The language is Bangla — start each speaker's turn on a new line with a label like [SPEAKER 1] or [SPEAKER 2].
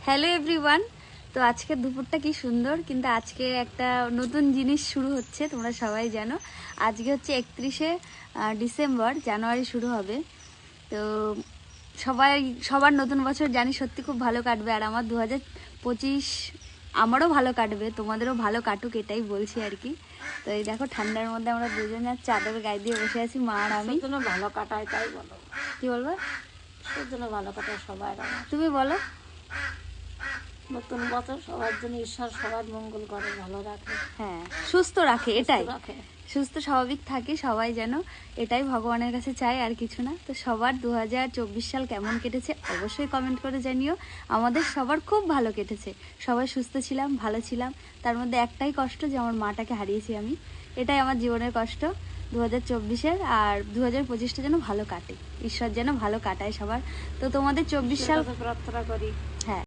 [SPEAKER 1] Hello everyone. তো আজকে দুপুরটা কি সুন্দর, কিন্তু আজকে একটা নতুন জিনিস শুরু হচ্ছে, তোমরা সবাই জানো। আজকে হচ্ছে 31শে ডিসেম্বর, জানুয়ারি শুরু হবে। তো সবার নতুন বছর জানি সত্যি খুব ভালো কাটবে, আর আমার 2025 আমারও ভালো কাটবে, তোমাদেরও ভালো কাটুক, এটাই বলছি আর কি। তো এই দেখো, ঠান্ডার মধ্যে আমরা দুজন আর চাদর গায়ে দিয়ে বসে আছি, মা আর আমি।
[SPEAKER 2] ভালো কাটায় তাই বলো,
[SPEAKER 1] কি বলবো?
[SPEAKER 2] জন্য ভালো কাটায় সবাই।
[SPEAKER 1] তুমি বলো।
[SPEAKER 2] নতুন বছর সবার জন্য ঈশ্বর সবার মঙ্গল করে, ভালো রাখে,
[SPEAKER 1] হ্যাঁ, সুস্থ রাখে, এটাই।
[SPEAKER 2] রাখে।
[SPEAKER 1] সুস্থ স্বাভাবিক থাকি সবাই যেন, এটাই ভগবানের কাছে চাই, আর কিছু না। তো সবার 2024 সাল কেমন কেটেছে অবশ্যই কমেন্ট করে জানিও। আমাদের সবার খুব ভালো কেটেছে, সবাই সুস্থ ছিলাম, ভালো ছিলাম। তার মধ্যে একটাই কষ্ট যে আমার মাটাকে হারিয়েছি আমি, এটাই আমার জীবনের কষ্ট 2024-এর। আর 2025টা যেন ভালো কাটে, ঈশ্বর যেন ভালো কাটায় সবার। তো তোমাদের 24 সাল
[SPEAKER 2] প্রার্থনা করি।
[SPEAKER 1] হ্যাঁ।